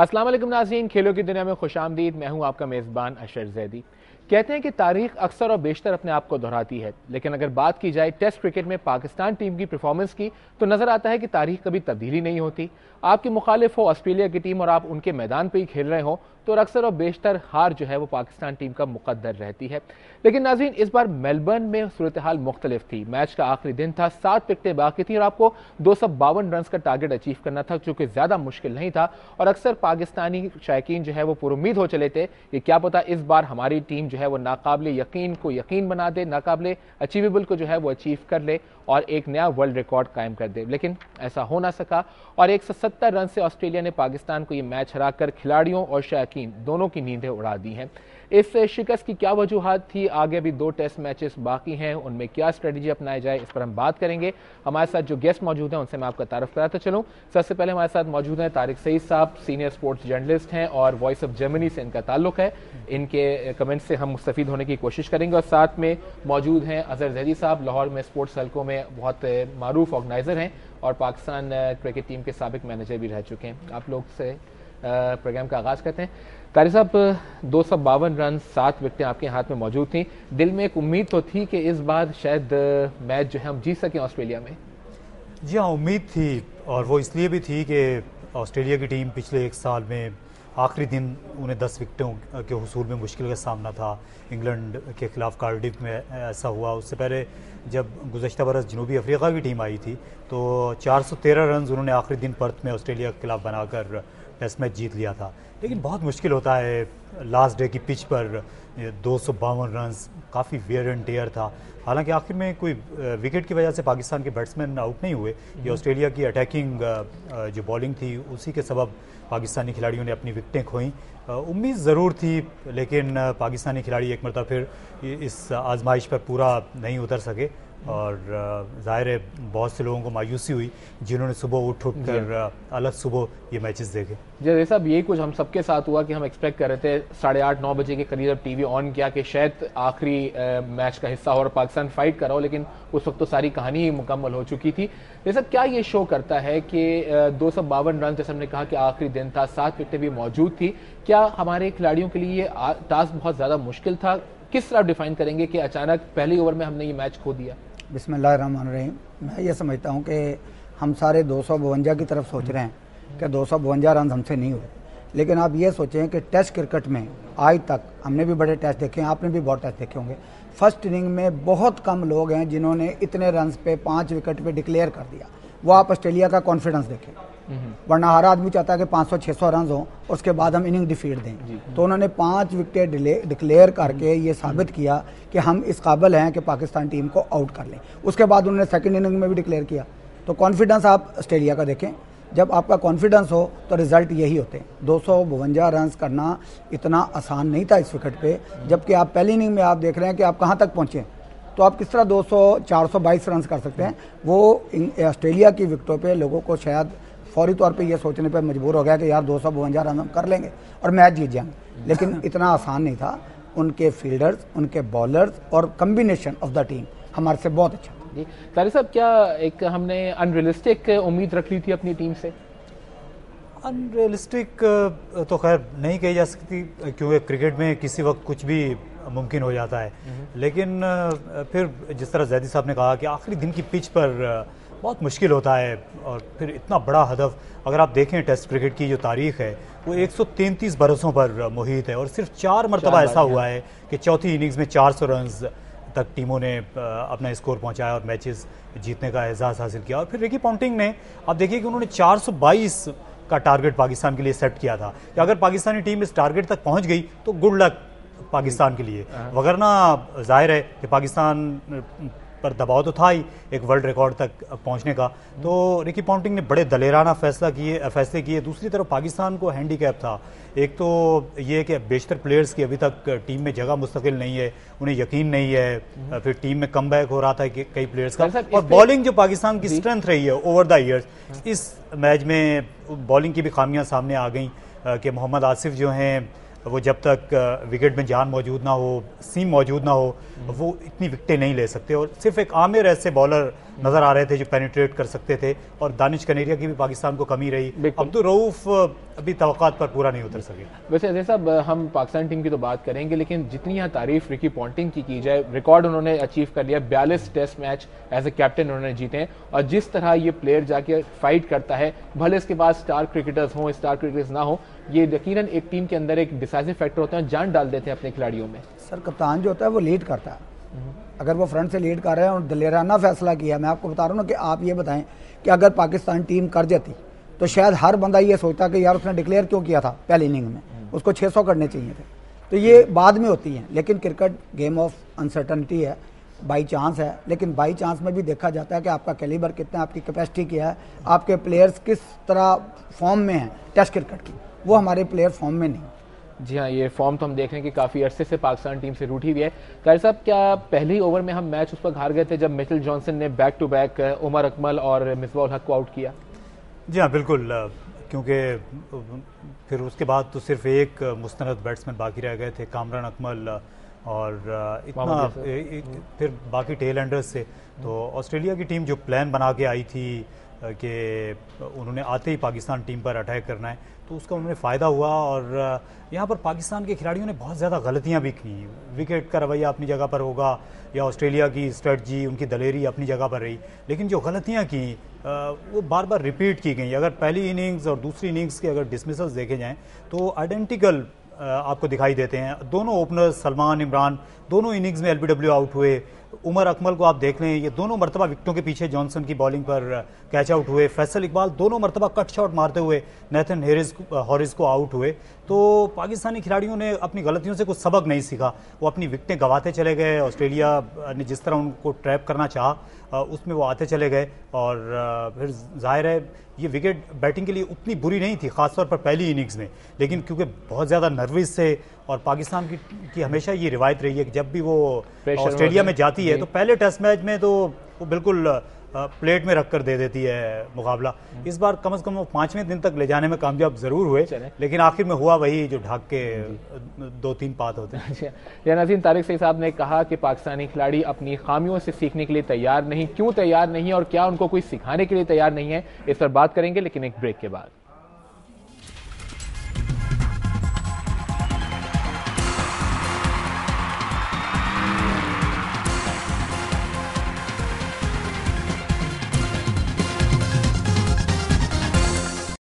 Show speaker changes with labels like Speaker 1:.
Speaker 1: अस्सलाम वालेकुम नाज़रीन, खेलों की दुनिया में खुशामदीद। मैं हूं आपका मेज़बान अशर जैदी। कहते हैं कि तारीख अक्सर और बेशतर अपने आप को दोहराती है, लेकिन अगर बात की जाए टेस्ट क्रिकेट में पाकिस्तान टीम की परफॉर्मेंस की तो नजर आता है कि तारीख कभी तब्दीली नहीं होती। आपके मुखालिफ हो ऑस्ट्रेलिया की टीम और आप उनके मैदान पर ही खेल रहे हो तो अक्सर और बेशतर हार जो है वो पाकिस्तान टीम का मुकद्दर रहती है। लेकिन नाज़रीन, इस बार मेलबर्न में सूरत हाल मुख्तलिफ थी। मैच का आखिरी दिन था, 7 विकेटें बाकी थी और आपको 252 रन का टारगेट अचीव करना था, जो कि ज्यादा मुश्किल नहीं था। और अक्सर पाकिस्तानी शायकीन जो है वो पुरुम्मीद हो चले थे कि क्या पता इस बार हमारी टीम जो है वो नाकाबिले यकीन को यकीन बना दे, नाकाबिले अचीवेबल को जो है वो अचीव कर ले और एक नया वर्ल्ड रिकॉर्ड कायम कर दे। लेकिन ऐसा हो ना सका और 170 रन से ऑस्ट्रेलिया ने पाकिस्तान को ये मैच हराकर खिलाड़ियों और शायकीन दोनों की नींदें उड़ा दी हैं। इस शिकस्त की क्या वजूहात थी, आगे भी 2 टेस्ट मैचेस बाकी हैं, उनमें क्या स्ट्रेटजी अपनाया जाए, इस पर हम बात करेंगे। हमारे साथ जो गेस्ट मौजूद हैं उनसे मैं आपका तारुफ कराता चलूं। सबसे पहले हमारे साथ मौजूद हैं तारिक सईद साहब, सीनियर स्पोर्ट्स जर्नलिस्ट हैं और वॉइस ऑफ जर्मनी से इनका ताल्लुक है। इनके कमेंट से हम मुस्तफीद होने की कोशिश करेंगे। और साथ में मौजूद हैं अजहर जैदी साहब, लाहौर में स्पोर्ट्स हल्कों में बहुत मारूफ ऑर्गेनाइजर हैं और पाकिस्तान क्रिकेट टीम के साबिक मैनेजर भी रह चुके हैं। आप लोग से प्रोग्राम का आगाज करते हैं। कारी साहब, 252 रन, 7 विकेटें आपके हाथ में मौजूद थी। दिल में एक उम्मीद तो थी कि इस बार शायद मैच जो है हम जीत सकें ऑस्ट्रेलिया में।
Speaker 2: जी हाँ, उम्मीद थी और वो इसलिए भी थी कि ऑस्ट्रेलिया की टीम पिछले 1 साल में आखिरी दिन उन्हें 10 विकेटों के हुसूल में मुश्किल का सामना था। इंग्लैंड के खिलाफ कार्डिफ में ऐसा हुआ। उससे पहले जब गुज़श्ता बरस जनूबी अफ्रीका की टीम आई थी तो 413 रन उन्होंने आखिरी दिन पर्थ में ऑस्ट्रेलिया के खिलाफ बनाकर टेस्ट मैच जीत लिया था। लेकिन बहुत मुश्किल होता है लास्ट डे की पिच पर 252 रन, काफ़ी वेयर एंड टेयर था। हालांकि आखिर में कोई विकेट की वजह से पाकिस्तान के बैट्समैन आउट नहीं हुए। ये ऑस्ट्रेलिया की अटैकिंग जो बॉलिंग थी उसी के सबब पाकिस्तानी खिलाड़ियों ने अपनी विकेटें खोईं। उम्मीद ज़रूर थी, लेकिन पाकिस्तानी खिलाड़ी एक मरतबा फिर इस आजमाइश पर पूरा नहीं उतर सके और ज़ाहिर है बहुत से लोगों को मायूसी हुई जिन्होंने सुबह उठ कर अलग सुबह ये मैचेस देखे।
Speaker 1: जैसे साहब, यही कुछ हम सबके साथ हुआ कि हम एक्सपेक्ट कर रहे थे 8:30-9 बजे के करीब टीवी ऑन किया कि शायद आखिरी मैच का हिस्सा हो और पाकिस्तान फाइट कर रहा हो, लेकिन उस वक्त तो सारी कहानी ही मुकम्मल हो चुकी थी। जैसा क्या ये शो करता है कि 252 रन, जैसे हमने कहा कि आखिरी दिन था, 7 विकेटें भी मौजूद थी, क्या हमारे खिलाड़ियों के लिए ये टास्क बहुत ज़्यादा मुश्किल था? किस तरह डिफाइन करेंगे कि अचानक पहली ओवर में हमने ये मैच खो दिया?
Speaker 3: बिस्मिल्लाहिर्रहमानिर्रहीम। मैं ये समझता हूँ कि हम सारे 252 की तरफ सोच रहे हैं कि 252 रन हमसे नहीं हुए, लेकिन आप ये सोचें कि टेस्ट क्रिकेट में आज तक हमने भी बड़े टेस्ट देखे हैं, आपने भी बहुत टेस्ट देखे होंगे। फर्स्ट इनिंग में बहुत कम लोग हैं जिन्होंने इतने रन पे 5 विकेट पे डिक्लेयर कर दिया। वो आप ऑस्ट्रेलिया का कॉन्फिडेंस देखें, वरना हर आदमी चाहता है कि 500-600 रन हो उसके बाद हम इनिंग डिफीट दें। तो उन्होंने 5 विकेट डिक्लेयर करके ये साबित किया कि हम इस काबिल हैं कि पाकिस्तान टीम को आउट कर लें। उसके बाद उन्होंने सेकंड इनिंग में भी डिक्लेयर किया। तो कॉन्फिडेंस आप ऑस्ट्रेलिया का देखें, जब आपका कॉन्फिडेंस हो तो रिजल्ट यही होते हैं। 252 रन करना इतना आसान नहीं था इस विकेट पे, जबकि आप पहली इनिंग में आप देख रहे हैं कि आप कहाँ तक पहुँचे। तो आप किस तरह 422 रन कर सकते हैं? वो ऑस्ट्रेलिया की विकेटों पे लोगों को शायद फौरी तौर पे ये सोचने पे मजबूर हो गया कि यार 252 रन हम कर लेंगे और मैच जीत जाएंगे, लेकिन इतना आसान नहीं था। उनके फील्डर्स, उनके बॉलर्स और कम्बिनेशन ऑफ द टीम हमारे से बहुत अच्छा था।
Speaker 1: जी तारिक साहब, क्या एक हमने अनरियलिस्टिक उम्मीद रख ली थी अपनी टीम से?
Speaker 2: अनरियलिस्टिक तो खैर नहीं कही जा सकती, क्योंकि क्रिकेट में किसी वक्त कुछ भी मुमकिन हो जाता है। लेकिन फिर जिस तरह जैदी साहब ने कहा कि आखिरी दिन की पिच पर बहुत मुश्किल होता है और फिर इतना बड़ा हदफ, अगर आप देखें टेस्ट क्रिकेट की जो तारीख है वो 133 बरसों पर मुहित है और सिर्फ 4 मरतबा ऐसा हुआ है कि चौथी इनिंग्स में 400 रन तक टीमों ने अपना स्कोर पहुंचाया और मैचेस जीतने का एहसास हासिल किया। और फिर रिकी पॉन्टिंग ने, आप देखिए कि उन्होंने 422 का टारगेट पाकिस्तान के लिए सेट किया था कि अगर पाकिस्तानी टीम इस टारगेट तक पहुंच गई तो गुड लक पाकिस्तान के लिए, वगरना जाहिर है कि पाकिस्तान पर दबाव तो था ही एक वर्ल्ड रिकॉर्ड तक पहुंचने का। तो रिकी पॉन्टिंग ने बड़े दलेराना फैसले किए। दूसरी तरफ पाकिस्तान को हैंडीकैप था, एक तो ये कि बेशतर प्लेयर्स की अभी तक टीम में जगह मुस्तकिल नहीं है, उन्हें यकीन नहीं है, फिर टीम में कमबैक हो रहा था कि कई प्लेयर्स का, और बॉलिंग जो पाकिस्तान की स्ट्रेंथ रही है ओवर द ईयर्स, इस मैच में बॉलिंग की भी खामियां सामने आ गई कि मोहम्मद आसिफ जो हैं वो जब तक विकेट में जान मौजूद ना हो, सीम मौजूद ना हो, वो इतनी विकेटें नहीं ले सकते। और सिर्फ एक आमिर ऐसे बॉलर नज़र आ रहे थे जो पेनिट्रेट कर सकते थे, और दानिश कनेरिया की भी पाकिस्तान को कमी रही। अब्दुल रऊफ अभी तवक्कात पर पूरा नहीं उतर सके।
Speaker 1: वैसे अजय साहब, हम पाकिस्तान टीम की तो बात करेंगे, लेकिन जितनी यहाँ तारीफ रिकी पॉन्टिंग की जाए, रिकॉर्ड उन्होंने अचीव कर लिया, 42 test match as a captain उन्होंने जीते हैं, और जिस तरह ये प्लेयर जाके फाइट करता है, भले इसके पास स्टार क्रिकेटर्स हों, स्टार क्रिकेटर्स ना हो, ये यकीनन एक टीम के अंदर एक डिसाइसिव फैक्टर होता है, जान डाल देते हैं अपने खिलाड़ियों में।
Speaker 3: सर, कप्तान जो होता है वो लीड करता है। अगर वो फ्रंट से लीड कर रहे हैं और दलेराना फैसला किया, मैं आपको बता रहा हूँ ना कि आप ये बताएं कि अगर पाकिस्तान टीम कर जाती तो शायद हर बंदा ये सोचता कि यार उसने डिक्लेयर क्यों किया था पहली इनिंग में, उसको 600 करने चाहिए थे। तो ये बाद में होती हैं, लेकिन क्रिकेट गेम ऑफ अनसर्टनिटी है, बाई चांस है। लेकिन बाई चांस में भी देखा जाता है कि आपका कैलिबर कितना है, आपकी कैपेसिटी क्या है, आपके प्लेयर्स किस तरह फॉर्म में हैं टेस्ट क्रिकेट की, वो हमारे प्लेयर फॉर्म में नहीं।
Speaker 1: जी हाँ, ये फॉर्म तो हम देख रहे हैं कि काफ़ी अरसे से पाकिस्तान टीम से रूठी हुई है। ताहिर साहब, क्या पहले ही ओवर में हम मैच उस पर हार गए थे जब मिचेल जॉनसन ने back to back Umar Akmal और मिसबाह उल हक को आउट किया?
Speaker 2: जी हाँ, बिल्कुल, क्योंकि फिर उसके बाद तो सिर्फ एक मुस्तनद बैट्समैन बाकी रह गए थे, कामरान अकमल, और इतना फिर बाकी टेल एंडर्स से। तो ऑस्ट्रेलिया की टीम जो प्लान बना के आई थी कि उन्होंने आते ही पाकिस्तान टीम पर अटैक करना है, तो उसका उन्हें फ़ायदा हुआ। और यहाँ पर पाकिस्तान के खिलाड़ियों ने बहुत ज़्यादा गलतियाँ भी की। विकेट का रवैया अपनी जगह पर होगा, या ऑस्ट्रेलिया की स्ट्रेटजी, उनकी दलेरी अपनी जगह पर रही, लेकिन जो गलतियाँ की वो बार बार रिपीट की गई। अगर पहली इनिंग्स और दूसरी इनिंग्स के अगर डिसमिसल्स देखे जाएँ तो आइडेंटिकल आपको दिखाई देते हैं। दोनों ओपनर्स सलमान इमरान दोनों इनिंग्स में एलबीडब्ल्यू आउट हुए। उमर अकमल को आप देख लें, ये दोनों मरतबा विकेटों के पीछे जॉनसन की बॉलिंग पर कैच आउट हुए। फैसल इकबाल दोनों मरतबा कट शॉट मारते हुए नेथन हॉरिस को आउट हुए। तो पाकिस्तानी खिलाड़ियों ने अपनी गलतियों से कुछ सबक नहीं सीखा, वो अपनी विकेटें गंवाते चले गए। ऑस्ट्रेलिया ने जिस तरह उनको ट्रैप करना चाहा उसमें वो आते चले गए, और फिर जाहिर है ये विकेट बैटिंग के लिए उतनी बुरी नहीं थी, खासतौर पर पहली इनिंग्स में, लेकिन क्योंकि बहुत ज़्यादा नर्वस थे। और पाकिस्तान की हमेशा ये रिवायत रही है कि जब भी वो ऑस्ट्रेलिया में जाती है तो पहले टेस्ट मैच में तो वो बिल्कुल प्लेट में रखकर दे देती है मुकाबला। इस बार कम से कम वो 5वें दिन तक ले जाने में कामयाब जरूर हुए, लेकिन आखिर में हुआ वही जो ढाक के 2-3 पात होते हैं।
Speaker 1: या नाज़रीन, तारिक सईद साहब ने कहा कि पाकिस्तानी खिलाड़ी अपनी खामियों से सीखने के लिए तैयार नहीं। क्यों तैयार नहीं और क्या उनको कोई सिखाने के लिए तैयार नहीं है, इस पर बात करेंगे, लेकिन एक ब्रेक के बाद।